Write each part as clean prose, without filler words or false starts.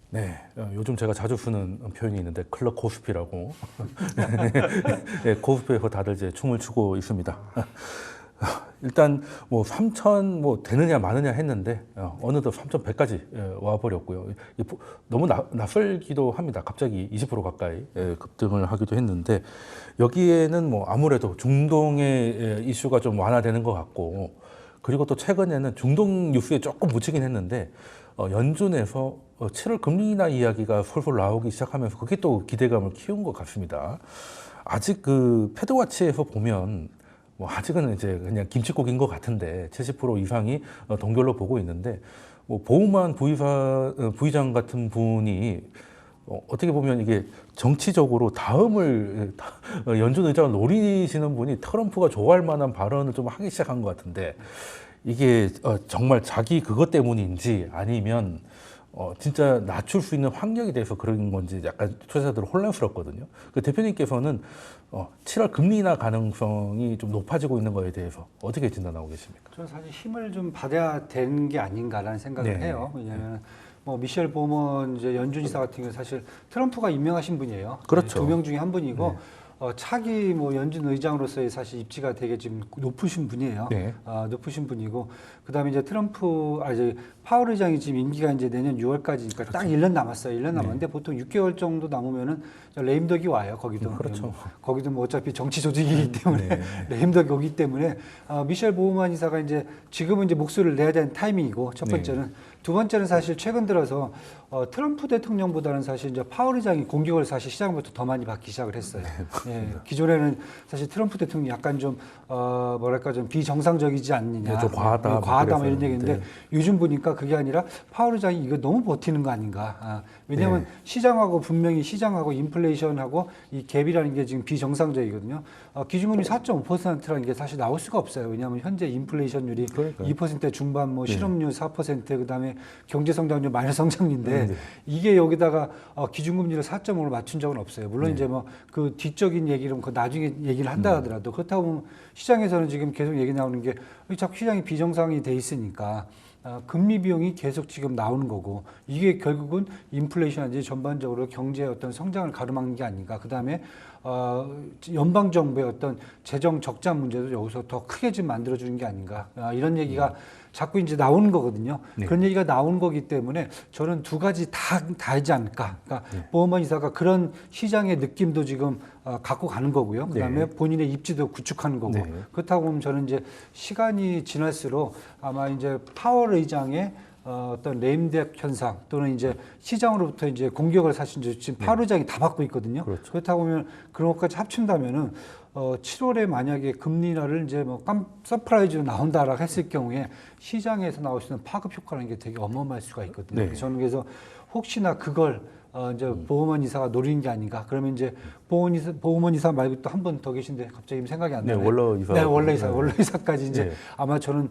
네, 요즘 제가 자주 쓰는 표현이 있는데 클럽 고스피라고. 네, 고스피에서 다들 이제 춤을 추고 있습니다. 일단 뭐 3천 뭐 되느냐 마느냐 했는데 어느덧 3,100까지 와버렸고요. 너무 낯설기도 합니다. 갑자기 20% 가까이 급등을 하기도 했는데 여기에는 뭐 아무래도 중동의 이슈가 좀 완화되는 것 같고, 그리고 또 최근에는 중동 뉴스에 조금 묻히긴 했는데 연준에서 7월 금리 인하 이야기가 솔솔 나오기 시작하면서 그게 또 기대감을 키운 것 같습니다. 아직 그 패드워치에서 보면 뭐 아직은 이제 그냥 김칫국인 것 같은데 70% 이상이 동결로 보고 있는데, 뭐 보우만 부의장 같은 분이 어떻게 보면 이게 정치적으로 다음을 연준 의장을 노리시는 분이 트럼프가 좋아할 만한 발언을 좀 하기 시작한 것 같은데, 이게 정말 자기 그것 때문인지 아니면 진짜 낮출 수 있는 환경이 돼서 그런 건지 약간 투자자들은 혼란스럽거든요. 그 대표님께서는 7월 금리 인하 가능성이 좀 높아지고 있는 거에 대해서 어떻게 진단하고 계십니까? 저는 사실 힘을 좀 받아야 되는 게 아닌가라는 생각을 네. 해요. 왜냐하면 뭐 미셸 보먼 이제 연준 이사 같은 경우 사실 트럼프가 임명하신 분이에요. 그렇죠. 2명 중에 한 분이고 네. 차기 뭐 연준 의장으로서의 사실 입지가 되게 지금 높으신 분이에요. 네. 높으신 분이고, 그다음에 이제 이제 파월 의장이 지금 임기가 이제 내년 6월까지니까 딱 1년 남았어요. 1년 남았는데 보통 6개월 정도 남으면은 레임덕이 와요. 거기도. 그렇죠. 거기도 뭐 어차피 정치 조직이기 때문에 네. 레임덕이 오기 때문에 미셸 보우만 이사가 이제 지금은 이제 목소리를 내야 되는 타이밍이고, 첫 번째는. 두 번째는 사실 최근 들어서 트럼프 대통령보다는 사실 이제 파월 의장이 공격을 사실 시장부터 더 많이 받기 시작을 했어요. 예, 기존에는 사실 트럼프 대통령이 약간 좀 뭐랄까 좀 비정상적이지 않느냐, 네, 좀 과하다, 뭐 과하다 뭐 이런 그랬었는데. 얘기인데, 요즘 보니까 그게 아니라 파월 의장이 이거 너무 버티는 거 아닌가. 왜냐하면 네. 시장하고 분명히 시장하고 인플레이션하고 이 갭이라는 게 지금 비정상적이거든요. 기준금리 4.5%라는 게 사실 나올 수가 없어요. 왜냐하면 현재 인플레이션율이 그러니까요. 2% 중반, 뭐 네. 실업률 4%, 그다음에 경제 성장률 마이너스 성장인데 이게 여기다가 기준금리를 4.5로 맞춘 적은 없어요. 물론 이제 뭐 그 뒤적인 얘기는 그 나중에 얘기를 한다 하더라도, 그렇다고 보면 시장에서는 지금 계속 얘기 나오는 게 자꾸 시장이 비정상이 돼 있으니까 금리 비용이 계속 지금 나오는 거고, 이게 결국은 인플레이션이지 전반적으로 경제의 어떤 성장을 가로막는 게 아닌가. 그다음에 연방 정부의 어떤 재정 적자 문제도 여기서 더 크게 좀 만들어주는 게 아닌가. 이런 얘기가 자꾸 이제 나오는 거거든요. 네. 그런 얘기가 나오는 거기 때문에 저는 두 가지 다이지 않을까. 그러니까 보우만 이사가 그런 시장의 느낌도 지금 갖고 가는 거고요. 그다음에 본인의 입지도 구축하는 거고. 네. 그렇다고 보면 저는 이제 시간이 지날수록 아마 이제 파월 의장의 어떤 레임덕 현상, 또는 이제 시장으로부터 이제 공격을 사실 이제 지금 파월 의장이 다 받고 있거든요. 그렇죠. 그렇다고 보면 그런 것까지 합친다면은 7월에 만약에 금리 인하를 이제 뭐 서프라이즈로 나온다라고 했을 경우에 시장에서 나올 수 있는 파급 효과라는 게 되게 어마어마할 수가 있거든요. 네. 저는 그래서 혹시나 그걸 이제 보우먼 이사가 노리는 게 아닌가. 그러면 이제 보우먼 이사 말고 또 한 분 더 계신데 갑자기 생각이 안 네, 나네요. 월러 이사. 네, 원로 이사까지 이제 네. 아마 저는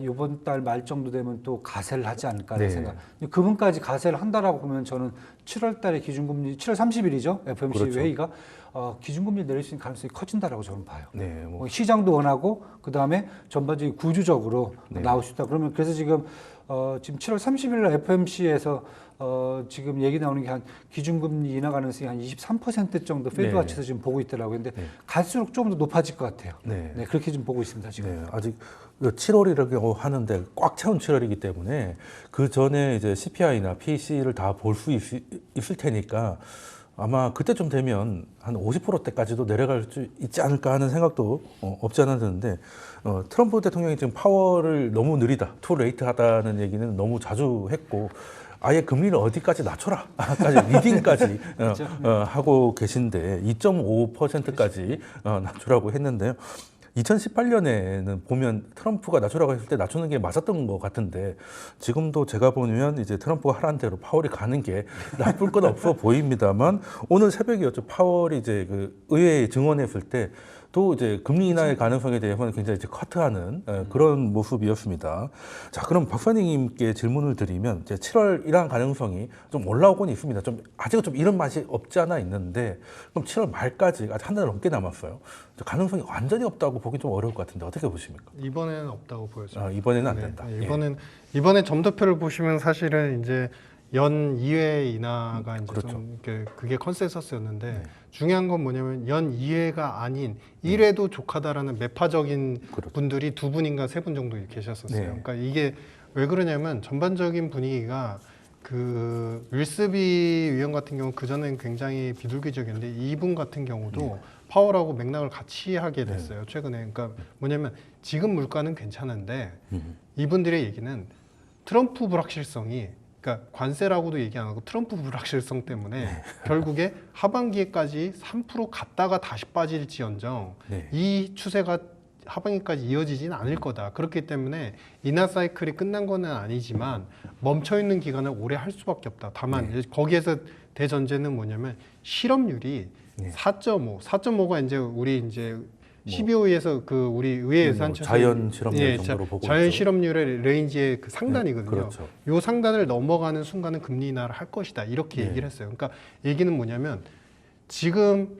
이번 달 말 정도 되면 또 가세를 하지 않을까 하는 네. 생각. 근데 그분까지 가세를 한다라고 보면 저는 7월 달에 기준금리 7월 30일이죠. FOMC 그렇죠. 회의가 기준금리 내릴 수 있는 가능성이 커진다라고 저는 봐요. 네, 뭐. 시장도 원하고 그다음에 전반적인 구조적으로 네. 나올 수 있다. 그러면 그래서 지금 7월 30일 날 FOMC에서 지금 얘기 나오는 게 한 기준금리 인하 가능성이 한 23% 정도 페드와치에서 지금 보고 있더라고요. 근데 갈수록 조금 더 높아질 것 같아요. 네. 네, 그렇게 좀 보고 있습니다, 지금. 네, 아직 7월이라고 하는데 꽉 채운 7월이기 때문에 그 전에 이제 CPI나 PC를 다 볼 수 있을 테니까 아마 그때쯤 되면 한 50%대까지도 내려갈 수 있지 않을까 하는 생각도 없지 않아 드는데, 트럼프 대통령이 지금 파월을 너무 느리다, 투 레이트하다는 얘기는 너무 자주 했고, 아예 금리를 어디까지 낮춰라까지 리딩까지 그렇죠. 하고 계신데 2.5%까지 낮추라고 했는데요. 2018년에는 보면 트럼프가 낮추라고 했을 때 낮추는 게 맞았던 것 같은데, 지금도 제가 보면 이제 트럼프가 하라는 대로 파월이 가는 게 나쁠 건 없어 보입니다만, 오늘 새벽이었죠. 파월이 이제 그 의회에 증언했을 때 또 이제 금리 인하의 가능성에 대해서는 굉장히 이제 커트하는 그런 모습이었습니다. 자, 그럼 박사님께 질문을 드리면 이제 7월 인하 가능성이 좀 올라오곤 있습니다. 좀 아직은 좀 이런 맛이 없지 않아 있는데, 그럼 7월 말까지 아직 한 달 넘게 남았어요. 가능성이 완전히 없다고 보기 좀 어려울 것 같은데 어떻게 보십니까? 이번에는 없다고 보여져요. 이번에는 안 된다. 이번에 점도표를 보시면 사실은 이제 연 2회 인하가 이제 그렇죠. 좀 그게 컨센서스였는데 네. 중요한 건 뭐냐면 연 2회가 아닌 1회도 족하다라는 매파적인 그렇죠. 분들이 두 분인가 세 분 정도 계셨었어요. 네. 그러니까 이게 왜 그러냐면 전반적인 분위기가 그 윌스비 위원 같은 경우 그 전에는 굉장히 비둘기적이었는데 이분 같은 경우도 네. 파월하고 맥락을 같이 하게 됐어요. 최근에. 그러니까 뭐냐면 지금 물가는 괜찮은데 이분들의 얘기는 트럼프 불확실성이 그러니까 관세라고도 얘기 안 하고 트럼프 불확실성 때문에 결국에 하반기에까지 3% 갔다가 다시 빠질지언정 네. 이 추세가 하반기까지 이어지지는 않을 거다. 그렇기 때문에 인하 사이클이 끝난 건 아니지만 멈춰 있는 기간을 오래 할 수밖에 없다. 다만 이제 거기에서 대전제는 뭐냐면 실업률이 4.5가 이제 우리 이제 12호에서 그 우리 의회에서 한 자연 실업률 정도로 보고 자연 있죠. 실업률의 레인지의 그 상단이거든요. 그렇죠. 요 상단을 넘어가는 순간은 금리 인하를 할 것이다. 이렇게 네. 얘기를 했어요. 그러니까 얘기는 뭐냐면 지금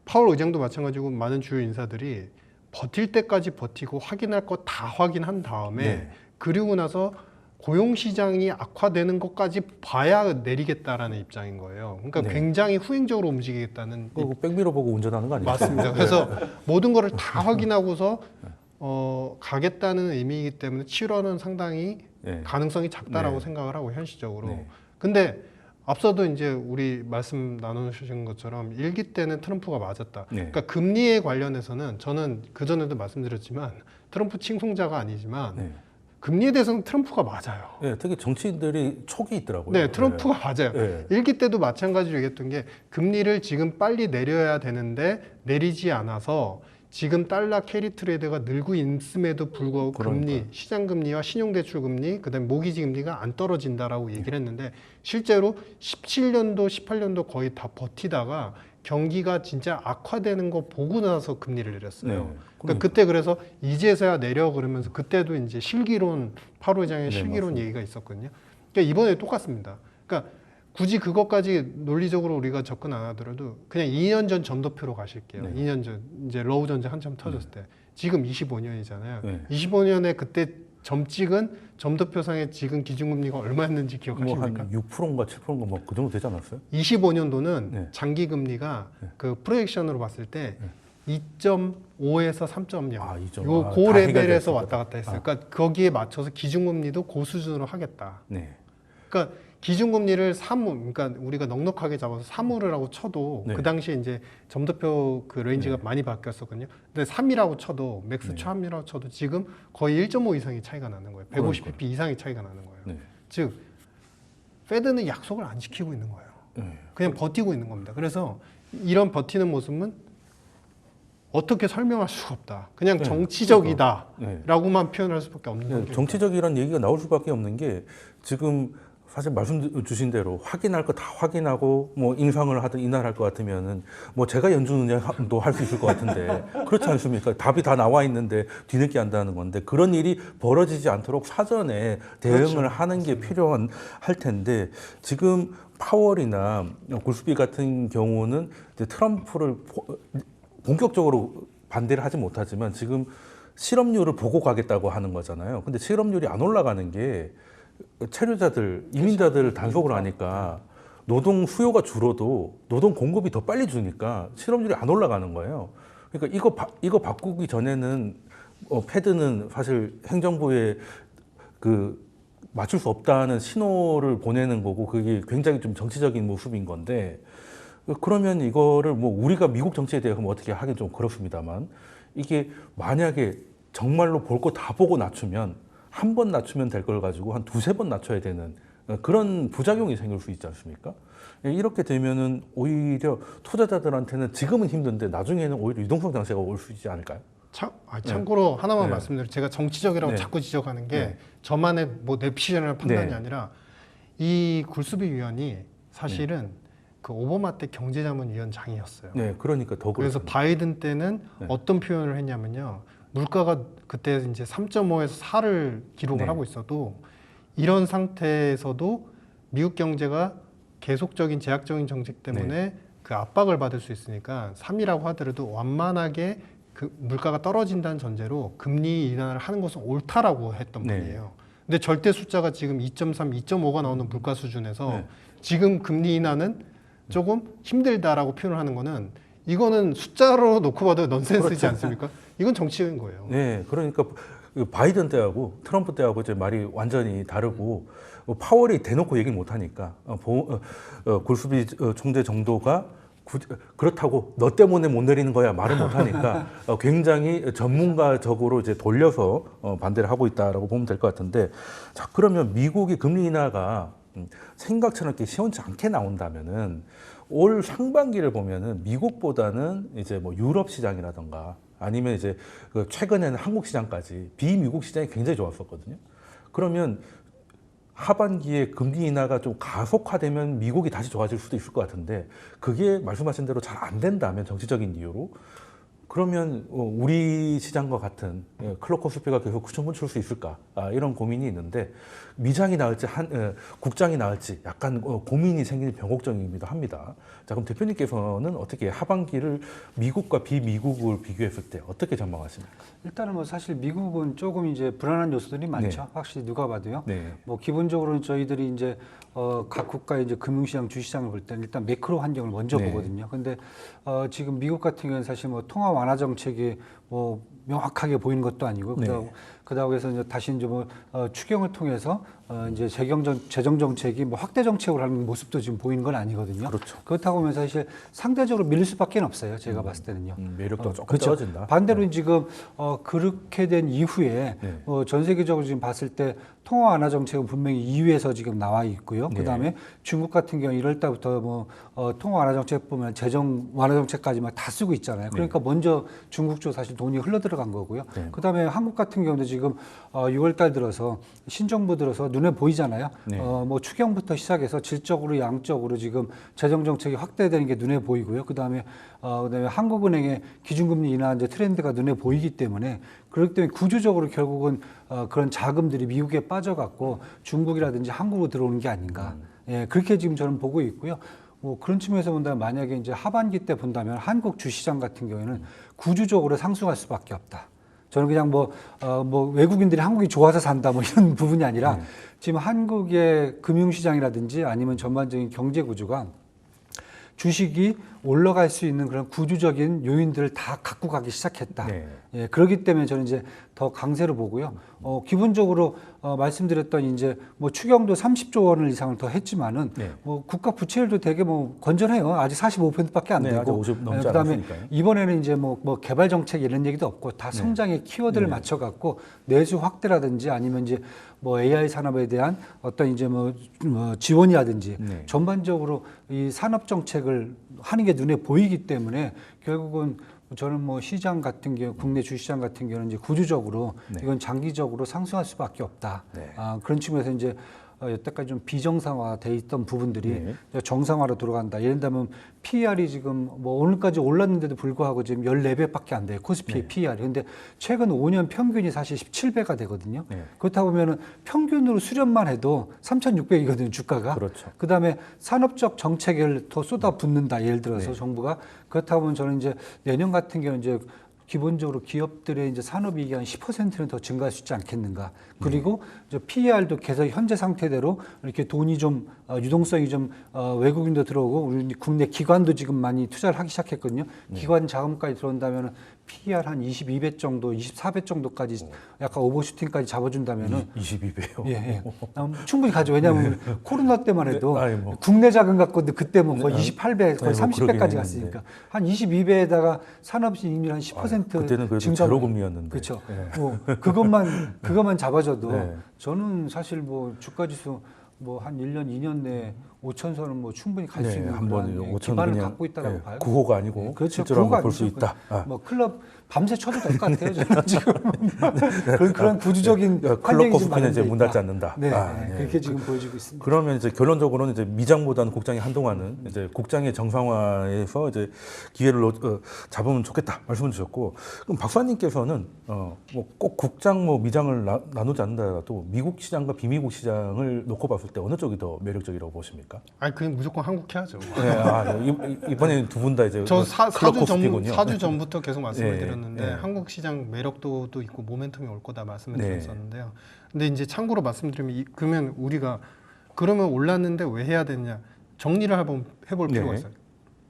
파월 의장도 마찬가지고 많은 주요 인사들이 버틸 때까지 버티고 확인할 거 다 확인한 다음에 네. 그리고 나서 고용 시장이 악화되는 것까지 봐야 내리겠다라는 입장인 거예요. 그러니까 네. 굉장히 후행적으로 움직이겠다는 그거 백미러 보고 운전하는 거 아니에요? 맞습니다. 그래서 모든 거를 다 확인하고서 가겠다는 의미이기 때문에 7월은 상당히 네. 가능성이 작다라고 네. 생각을 하고 현실적으로. 네. 근데 앞서도 이제 우리 말씀 나누신 것처럼 1기 때는 트럼프가 맞았다. 네. 그러니까 금리에 관련해서는 저는 그 전에도 말씀드렸지만 트럼프 칭송자가 아니지만 네. 금리에 대해서는 트럼프가 맞아요. 네, 특히 정치인들이 촉이 있더라고요. 네, 트럼프가 맞아요. 네. 1기 때도 마찬가지로 얘기했던 게 금리를 지금 빨리 내려야 되는데 내리지 않아서 지금 달러 캐리 트레이드가 늘고 있음에도 불구하고 금리, 그러니까요. 시장 금리와 신용대출 금리, 그다음에 모기지 금리가 안 떨어진다라고 얘기를 했는데 실제로 17년도, 18년도 거의 다 버티다가 경기가 진짜 악화되는 거 보고 나서 금리를 내렸어요. 네. 그러니까 그때 그래서 이제서야 내려 그러면서 그때도 이제 실기론, 파월 의장의 네, 실기론 맞습니다. 얘기가 있었거든요. 그러니까 이번에 똑같습니다. 그러니까 굳이 그것까지 논리적으로 우리가 접근 안 하더라도 그냥 2년 전 점도표로 가실게요. 네. 2년 전 이제 러우 전쟁 한참 터졌을 때 지금 25년이잖아요. 네. 25년에 그때 점 찍은 점도표상에 지금 기준금리가 얼마였는지 기억하십니까? 뭐한 6%인가 7%인가 뭐 그 정도 되지 않았어요? 25년도는 네. 장기 금리가 그 프로젝션으로 봤을 때 2.5에서 3.0. 아, 2.5. 요 아, 고 다 레벨에서 해결됐을 왔다 갔다 했어요. 그러니까 거기에 맞춰서 기준금리도 고 수준으로 하겠다. 네. 그러니까 기준금리를 3월, 그러니까 우리가 넉넉하게 잡아서 3월이라고 쳐도 네. 그 당시에 이제 점도표 그 레인지가 많이 바뀌었었거든요. 근데 3이라고 쳐도 맥스 네. 3이라고 쳐도 지금 거의 1.5 이상의 차이가 나는 거예요. 150pp 이상의 차이가 나는 거예요. 네. 즉 페드는 약속을 안 지키고 있는 거예요. 네. 그냥 버티고 있는 겁니다. 그래서 이런 버티는 모습은 어떻게 설명할 수가 없다. 그냥 네. 정치적이다라고만 표현할 수밖에 없는 네, 거죠. 정치적이라는 얘기가 나올 수밖에 없는 게 지금 사실 말씀 주신 대로 확인할 거 다 확인하고 뭐 인상을 하든 인하를 할 것 같으면은 뭐 제가 연준은행도 할 수 있을 것 같은데 그렇지 않습니까? 답이 다 나와 있는데 뒤늦게 한다는 건데 그런 일이 벌어지지 않도록 사전에 대응을 그렇죠. 하는 게 필요한 할 텐데 지금 파월이나 골스비 같은 경우는 이제 트럼프를 본격적으로 반대를 하지 못하지만 지금 실업률을 보고 가겠다고 하는 거잖아요. 근데 실업률이 안 올라가는 게 체류자들, 이민자들 단속을 하니까 노동 수요가 줄어도 노동 공급이 더 빨리 주니까 실업률이 안 올라가는 거예요. 그러니까 이거 바꾸기 전에는 패드는 사실 행정부에 그 맞출 수 없다는 신호를 보내는 거고 그게 굉장히 좀 정치적인 모습인 건데 그러면 이거를 뭐 우리가 미국 정치에 대해서 뭐 어떻게 하긴 좀 그렇습니다만 이게 만약에 정말로 볼 거 다 보고 낮추면 한 번 낮추면 될 걸 가지고 한 두세 번 낮춰야 되는 그런 부작용이 생길 수 있지 않습니까? 이렇게 되면은 오히려 투자자들한테는 지금은 힘든데 나중에는 오히려 유동성 장세가 올 수 있지 않을까요? 참고로 하나만 네. 말씀드려 제가 정치적이라고 네. 자꾸 지적하는 게 네. 저만의 뭐 뇌피셜 판단이 네. 아니라 이 굴수비 위원이 사실은 그 오바마 때 경제자문위원장이었어요. 네, 그러니까 더 그래서 그렇습니다. 바이든 때는 네. 어떤 표현을 했냐면요. 물가가 그때 이제 3.5에서 4를 기록을 네. 하고 있어도 이런 상태에서도 미국 경제가 계속적인 제약적인 정책 때문에 그 압박을 받을 수 있으니까 3이라고 하더라도 완만하게 그 물가가 떨어진다는 전제로 금리 인하를 하는 것은 옳다라고 했던 네. 분이에요. 근데 절대 숫자가 지금 2.3, 2.5가 나오는 물가 수준에서 네. 지금 금리 인하는 조금 힘들다라고 표현을 하는 거는 이거는 숫자로 놓고 봐도 넌센스지 그렇죠. 않습니까? 이건 정치인 거예요. 네, 그러니까 그 바이든 때하고 트럼프 때하고 이제 말이 완전히 다르고 파월이 대놓고 얘기를 못 하니까 골수비 총재 정도가 그렇다고 너 때문에 못 내리는 거야 말을 못 하니까 굉장히 전문가적으로 이제 돌려서 반대를 하고 있다라고 보면 될 것 같은데 자 그러면 미국이 금리 인하가 생각처럼 이렇게 시원치 않게 나온다면은 올 상반기를 보면은 미국보다는 이제 뭐 유럽 시장이라던가 아니면 이제 그 최근에는 한국 시장까지 비미국 시장이 굉장히 좋았었거든요. 그러면 하반기에 금리 인하가 좀 가속화되면 미국이 다시 좋아질 수도 있을 것 같은데 그게 말씀하신 대로 잘 안 된다면 정치적인 이유로 그러면 우리 시장과 같은 클럽 코스피가 계속 춤을 출 수 있을까 이런 고민이 있는데 미장이 나을지 국장이 나을지 약간 고민이 생기는 변곡점이기도 합니다. 자 그럼 대표님께서는 어떻게 하반기를 미국과 비미국을 비교했을 때 어떻게 전망하십니까? 일단은 뭐 사실 미국은 조금 이제 불안한 요소들이 많죠. 네. 확실히 누가 봐도요. 네. 뭐 기본적으로는 저희들이 이제 각 국가의 이제 금융시장, 주시장을 볼 때는 일단 매크로 환경을 먼저 네. 보거든요. 근데 지금 미국 같은 경우는 사실 뭐 통화 완화 정책이 뭐 명확하게 보이는 것도 아니고 네. 그다음에 해서 이제 다시 이제 뭐 추경을 통해서 이제 재정 정책이 뭐 확대 정책으로 하는 모습도 지금 보이는 건 아니거든요. 그렇죠. 그렇다고 하면 사실 상대적으로 밀릴 수밖에 없어요. 제가 봤을 때는요. 매력도 조금 그렇죠. 떨어진다. 반대로 지금 그렇게 된 이후에 네. 전 세계적으로 지금 봤을 때 통화 완화 정책은 분명히 2위에서 지금 나와 있고요. 네. 그다음에 중국 같은 경우 1월 달부터 뭐 통화 완화 정책 보면 재정 완화 정책까지만 다 쓰고 있잖아요. 그러니까 먼저 중국 쪽 사실 돈이 흘러 들어간 거고요. 네. 그다음에 한국 같은 경우도 지금 6월 달 들어서 신정부 들어서 눈에 보이잖아요. 네. 뭐 추경부터 시작해서 질적으로 양적으로 지금 재정 정책이 확대되는 게 눈에 보이고요. 그다음에 한국은행의 기준금리 인하 이제 트렌드가 눈에 보이기 때문에 그렇기 때문에 구조적으로 결국은 그런 자금들이 미국에 빠져갖고 중국이라든지 한국으로 들어오는 게 아닌가. 예, 그렇게 지금 저는 보고 있고요. 뭐 그런 측면에서 본다면 만약에 이제 하반기 때 본다면 한국 주시장 같은 경우에는 구조적으로 상승할 수밖에 없다. 저는 그냥 뭐 외국인들이 한국이 좋아서 산다 뭐 이런 부분이 아니라 지금 한국의 금융시장이라든지 아니면 전반적인 경제 구조가 주식이 올라갈 수 있는 그런 구조적인 요인들을 다 갖고 가기 시작했다. 네. 예, 그렇기 때문에 저는 이제 더 강세로 보고요. 기본적으로 말씀드렸던 이제 뭐 추경도 30조 원을 이상을 더 했지만은 네. 뭐 국가 부채율도 되게 뭐 건전해요. 아직 45%밖에 안 네, 되고. 아직 50 넘지 그다음에 않았으니까요. 이번에는 이제 뭐 개발 정책 이런 얘기도 없고 다 성장의 키워드를 맞춰 갖고 내수 확대라든지 아니면 이제 뭐 AI 산업에 대한 어떤 이제 뭐 지원이라든지 네. 전반적으로 이 산업 정책을 하는 게 눈에 보이기 때문에 결국은 저는 뭐 시장 같은 경우 국내 주시장 같은 경우는 이제 구조적으로 이건 장기적으로 상승할 수밖에 없다. 네. 그런 측면에서 이제 여태까지 좀 비정상화돼 있던 부분들이 네. 정상화로 들어간다. 예를 들면 PER이 지금 뭐 오늘까지 올랐는데도 불구하고 지금 14배밖에 안 돼요. 코스피의 PER이. 근데 최근 5년 평균이 사실 17배가 되거든요. 네. 그렇다 보면은 평균으로 수렴만 해도 3,600이거든요, 주가가. 그렇죠. 그다음에 산업적 정책을 더 쏟아붓는다. 예를 들어서 정부가 그렇다 보면 저는 이제 내년 같은 경우는 이제 기본적으로 기업들의 이제 산업이익이 한 10%는 더 증가할 수 있지 않겠는가. 그리고 이제 PER도 계속 현재 상태대로 이렇게 돈이 좀 유동성이 좀 외국인도 들어오고 우리 국내 기관도 지금 많이 투자를 하기 시작했거든요. 기관 자금까지 들어온다면은 PER 한 22배 정도, 24배 정도까지 약간 오버슈팅까지 잡아준다면은 22배요. 예, 예. 충분히 가죠. 왜냐하면 코로나 때만 해도 아니, 뭐. 국내 자금 갖고도 그때 뭐 거의 28배, 거의 아니, 뭐 30배까지 그러긴 갔으니까 한 22배에다가 산업이익률 한 10% 그때는 그래도 증가. 제로금리였는데. 그렇죠. 예. 뭐 그것만 잡아줘도 네. 저는 사실 뭐 주가지수 뭐 한 1년, 2년 내에 5천선은 뭐 충분히 갈 수 있는 한번 그런 5천 기반을 그냥 갖고 있다라고 봐요. 9호가 아니고 그렇죠. 실제로 한번 볼 수 아니죠. 있다. 뭐 클럽 밤새 쳐도 될 것 같아요. 저는 지금 그런 구조적인 클럽 환경이 지금 코스피는 이제 마련돼 문 있다. 닫지 않는다. 네, 예. 그렇게 지금 보여지고 있습니다. 그러면 이제 결론적으로는 이제 미장보다는 국장이 한동안은 이제 국장의 정상화에서 이제 기회를 잡으면 좋겠다 말씀을 주셨고 그럼 박사님께서는 뭐 꼭 국장 뭐 미장을 나누지 않는다라도 미국 시장과 비미국 시장을 놓고 봤을 때 어느 쪽이 더 매력적이라고 보십니까? 됩니까? 아니 그냥 무조건 한국 해야죠. 이번에 두 분 다 이제 저 클럽 고스피군요. 4주 전부터 계속 말씀을 예, 드렸는데 예. 한국 시장 매력도 또 있고 모멘텀이 올 거다 말씀을 네. 드렸었는데요. 근데 이제 참고로 말씀드리면 그러면 우리가 그러면 올랐는데 왜 해야 되냐 정리를 한번 해볼 필요가 네. 있어요.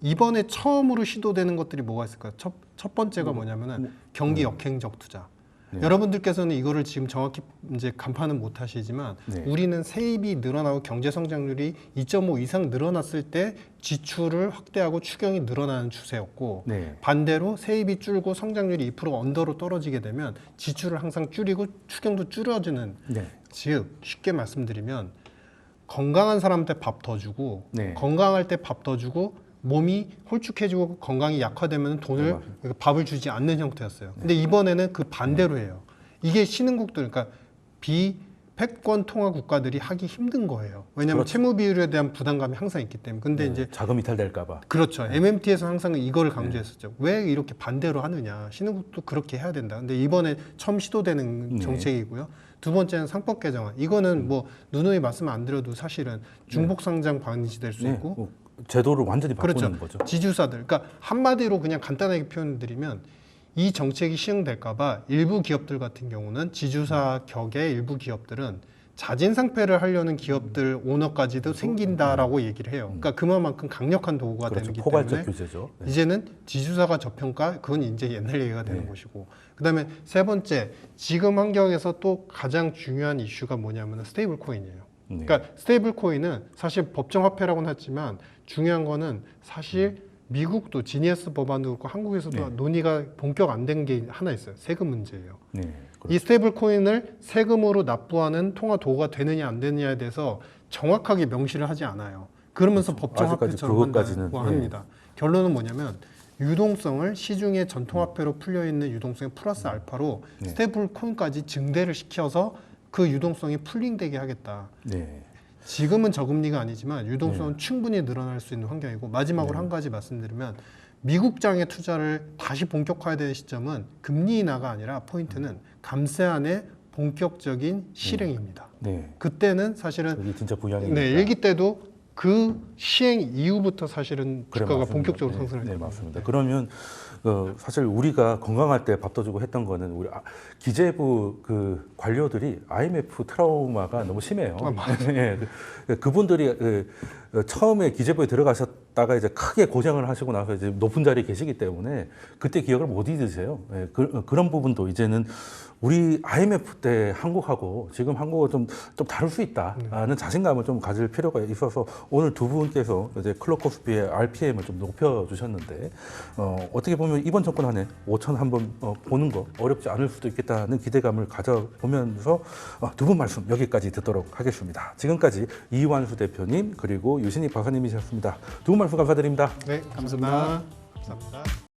이번에 처음으로 시도되는 것들이 뭐가 있을까요? 첫 번째가 뭐냐면은 경기 역행적 투자. 네. 여러분들께서는 이거를 지금 정확히 이제 간파는 못 하시지만 네. 우리는 세입이 늘어나고 경제 성장률이 2.5 이상 늘어났을 때 지출을 확대하고 추경이 늘어나는 추세였고 네. 반대로 세입이 줄고 성장률이 2% 언더로 떨어지게 되면 지출을 항상 줄이고 추경도 줄여지는 네. 즉 쉽게 말씀드리면 건강한 사람한테 밥 더 주고 네. 건강할 때 밥 더 주고 몸이 홀쭉해지고 건강이 약화되면 돈을 밥을 주지 않는 형태였어요. 근데 이번에는 그 반대로 해요. 이게 신흥국들 그러니까 비패권 통화 국가들이 하기 힘든 거예요. 왜냐하면 그렇죠. 채무 비율에 대한 부담감이 항상 있기 때문에. 근데 이제 자금 이탈될까봐. 그렇죠. MMT에서 항상 이걸 강조했었죠. 왜 이렇게 반대로 하느냐. 신흥국도 그렇게 해야 된다. 근데 이번에 처음 시도되는 정책이고요. 두 번째는 상법 개정안. 이거는 뭐 누누이 말씀 안 드려도 사실은 중복 상장 방지될 수 있고 제도를 완전히 바꾸는 그렇죠. 거죠. 지주사들. 그러니까 한마디로 그냥 간단하게 표현드리면 이 정책이 시행될까봐 일부 기업들 같은 경우는 지주사 격의 일부 기업들은 자진 상폐를 하려는 기업들 오너까지도 생긴다라고 얘기를 해요. 그러니까 그만큼 강력한 도구가 그렇죠. 되기 포괄적 때문에 규제죠. 네. 이제는 지주사가 저평가 그건 이제 옛날 얘기가 되는 네. 것이고 그다음에 세 번째 지금 환경에서 또 가장 중요한 이슈가 뭐냐면 스테이블 코인이에요. 네. 그러니까 스테이블 코인은 사실 법정 화폐라고는 하지만 중요한 거는 사실 미국도 지니어스 법안도 그렇고 한국에서도 네. 논의가 본격 안 된 게 하나 있어요. 세금 문제예요. 네. 이 스테이블 코인을 세금으로 납부하는 통화 도구가 되느냐 안 되느냐에 대해서 정확하게 명시를 하지 않아요. 그러면서 법정 아직까지 화폐처럼 그것까지는, 한다고 합니다. 결론은 뭐냐면 유동성을 시중에 전통화폐로 풀려 있는 유동성의 플러스 알파로 네. 스테이블 코인까지 증대를 시켜서 그 유동성이 풀링되게 하겠다. 네. 지금은 저금리가 아니지만 유동성은 충분히 늘어날 수 있는 환경이고 마지막으로 한 가지 말씀드리면 미국장의 투자를 다시 본격화해야 되는 시점은 금리 인하가 아니라 포인트는 감세안의 본격적인 실행입니다. 네. 그때는 사실은 이게 진짜 부양입니다. 네, 일기 때도 그 시행 이후부터 사실은 그래, 주가가 맞습니다. 본격적으로 네, 상승을 네, 했거든요. 맞습니다. 그러면 사실 우리가 건강할 때 밥도 주고 했던 거는 우리 기재부 그 관료들이 IMF 트라우마가 너무 심해요. 예, 그분들이 처음에 기재부에 들어가셨다가 이제 크게 고생을 하시고 나서 이제 높은 자리에 계시기 때문에 그때 기억을 못 잊으세요. 예, 그런 부분도 이제는 우리 IMF 때 한국하고 지금 한국은 좀 다를 수 있다는 자신감을 좀 가질 필요가 있어서 오늘 두 분께서 이제 클럽 코스피의 RPM을 좀 높여주셨는데 어떻게 보면 이번 정권 안에 5천 한번 보는 거 어렵지 않을 수도 있겠다는 기대감을 가져보면서 두 분 말씀 여기까지 듣도록 하겠습니다. 지금까지 이완수 대표님 그리고 유신익 박사님이셨습니다. 두 분 말씀 감사드립니다. 네, 감사합니다. 감사합니다.